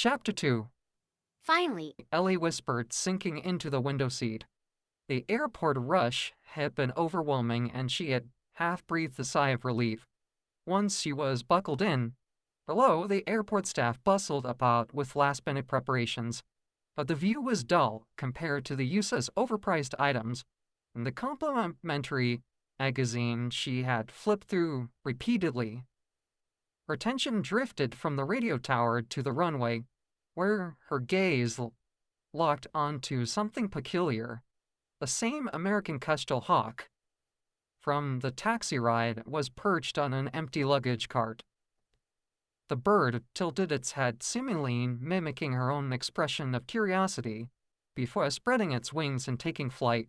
Chapter 2. Finally, Ellie whispered, sinking into the window seat. The airport rush had been overwhelming, and she had half-breathed a sigh of relief. Once she was buckled in, below, the airport staff bustled about with last-minute preparations, but the view was dull compared to the useless overpriced items and the complimentary magazine she had flipped through repeatedly. Her attention drifted from the radio tower to the runway, where her gaze locked onto something peculiar. The same American Kestrel hawk from the taxi ride was perched on an empty luggage cart. The bird tilted its head, seemingly mimicking her own expression of curiosity, before spreading its wings and taking flight.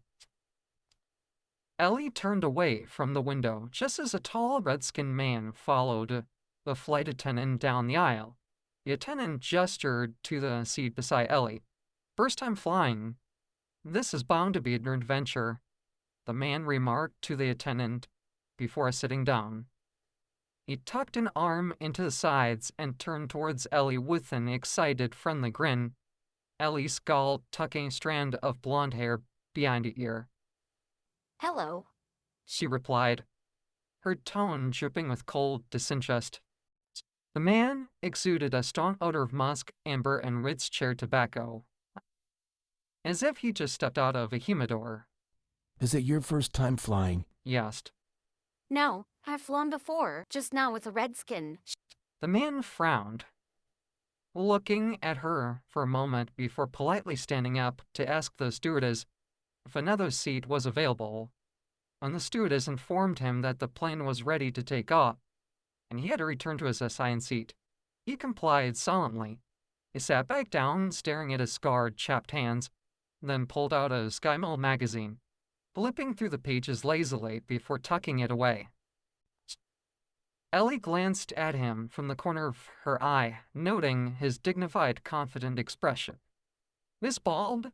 Ellie turned away from the window just as a tall red-skinned man followed the flight attendant down the aisle. The attendant gestured to the seat beside Ellie. "First time flying. This is bound to be an adventure," the man remarked to the attendant before sitting down. He tucked an arm into the sides and turned towards Ellie with an excited, friendly grin. Ellie scowled, tucking a strand of blonde hair behind her ear. hello. She replied, her tone dripping with cold disinterest. The man exuded a strong odor of musk, amber, and rich cherry tobacco, as if he just stepped out of a humidor. Is it your first time flying? He asked. No, I've flown before, just now with a redskin. The man frowned, looking at her for a moment before politely standing up to ask the stewardess if another seat was available, and the stewardess informed him that the plane was ready to take off, and he had to return to his assigned seat. He complied sullenly. He sat back down, staring at his scarred, chapped hands, then pulled out a SkyMill magazine, flipping through the pages lazily before tucking it away. Ellie glanced at him from the corner of her eye, noting his dignified, confident expression. This bald,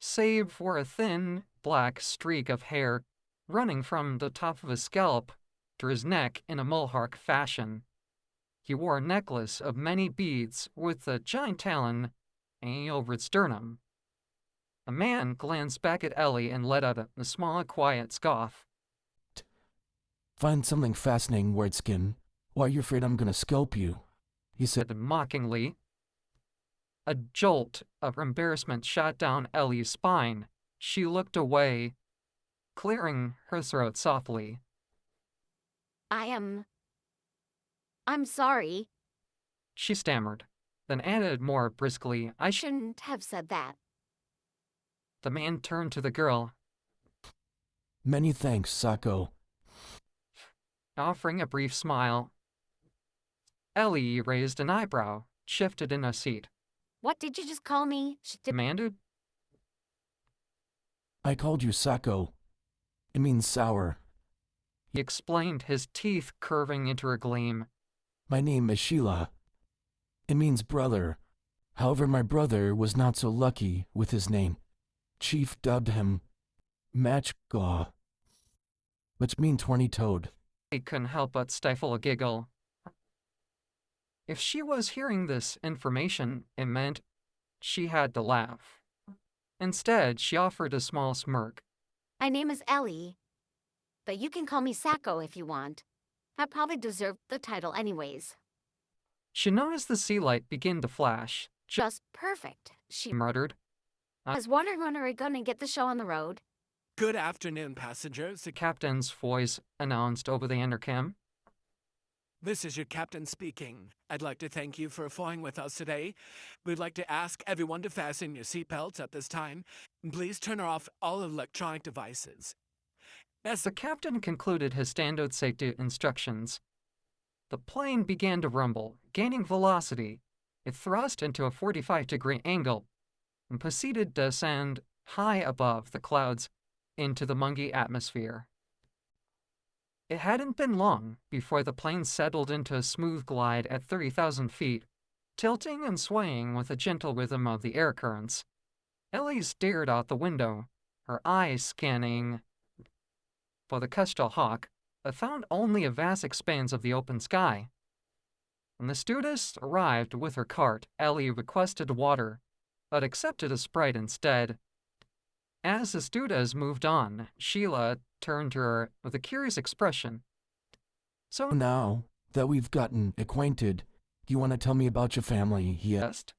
save for a thin, black streak of hair running from the top of his scalp to his neck in a mohawk fashion. He wore a necklace of many beads with a giant talon hanging over its sternum. The man glanced back at Ellie and let out a small, quiet scoff. Find something fascinating, Redskin. Why are you afraid I'm gonna scalp you? He said Mockingly. A jolt of embarrassment shot down Ellie's spine. She looked away, clearing her throat softly. I'm sorry. She stammered, then added more briskly, "I Shouldn't have said that. The man turned to the girl, Many thanks, Sako. offering a brief smile. Ellie raised an eyebrow, shifted in her seat. What did you just call me? She Demanded. I called you Sako. It means sour. He explained, his teeth curving into a gleam. My name is Sheila. It means brother. However, my brother was not so lucky with his name. Chief dubbed him Matchgaw, which means horny-toad. He couldn't help but stifle a giggle. If she was hearing this information, it meant she had to laugh. Instead, she offered a small smirk. My name is Ellie, but you can call me Sako if you want. I probably deserve the title anyways. She noticed the sea light begin to flash. Just perfect, she Muttered. I was wondering when are we gonna get the show on the road. Good afternoon, passengers. The captain's voice announced over the intercom. This is your captain speaking. I'd like to thank you for flying with us today. We'd like to ask everyone to fasten your seatbelts at this time. Please turn off all electronic devices. As the captain concluded his standard safety instructions, the plane began to rumble, gaining velocity. It thrust into a 45-degree angle and proceeded to ascend high above the clouds into the muggy atmosphere. It hadn't been long before the plane settled into a smooth glide at 30,000 feet, tilting and swaying with a gentle rhythm of the air currents. Ellie stared out the window, her eyes scanning for the Kestrel hawk, but found only a vast expanse of the open sky. When the stewardess arrived with her cart, Ellie requested water, but accepted a Sprite instead. As the stewardess moved on, Sheila turned to her with a curious expression. So Now that we've gotten acquainted, do you want to tell me about your family? He asked.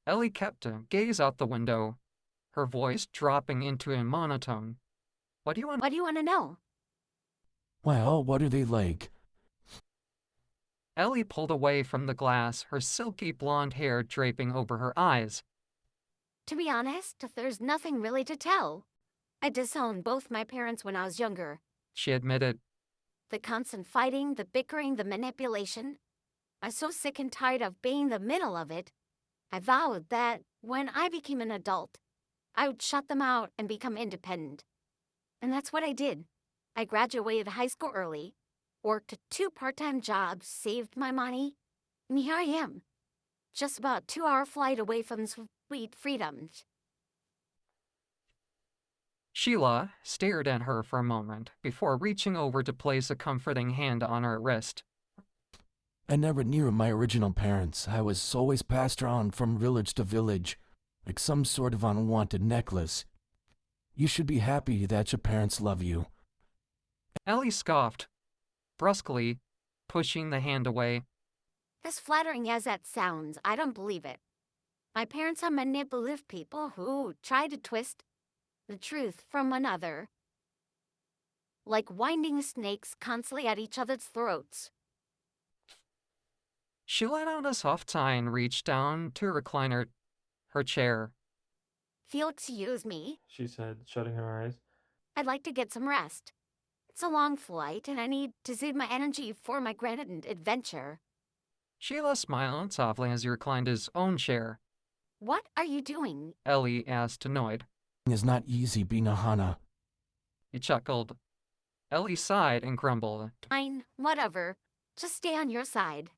Ellie kept to gaze out the window, her voice dropping into a monotone. What do you want? What do you want to know? Well, what are they like? Ellie pulled away from the glass, her silky blonde hair draping over her eyes. To be honest, there's nothing really to tell. I disowned both my parents when I was younger. She admitted. The constant fighting, the bickering, the manipulation. I'm so sick and tired of being the middle of it. I vowed that when I became an adult, I would shut them out and become independent. And that's what I did. I graduated high school early, worked 2 part-time jobs, saved my money, and here I am. Just about a 2-hour flight away from sweet freedom. Sheila stared at her for a moment before reaching over to place a comforting hand on her wrist. I never knew my original parents. I was always passed around from village to village, like some sort of unwanted necklace. You should be happy that your parents love you. Ellie scoffed, brusquely, pushing the hand away. As flattering as that sounds, I don't believe it. My parents are manipulative people who try to twist the truth from another, like winding snakes constantly at each other's throats. She let out a soft sigh and reached down to recline her chair. If you'll excuse me, she said, shutting her eyes. I'd like to get some rest. It's a long flight, and I need to save my energy for my grand adventure. Sheila smiled softly as he reclined his own chair. What are you doing? Ellie asked, annoyed. It's not easy being a Hana. He chuckled. Ellie sighed and grumbled. Fine, whatever. Just stay on your side.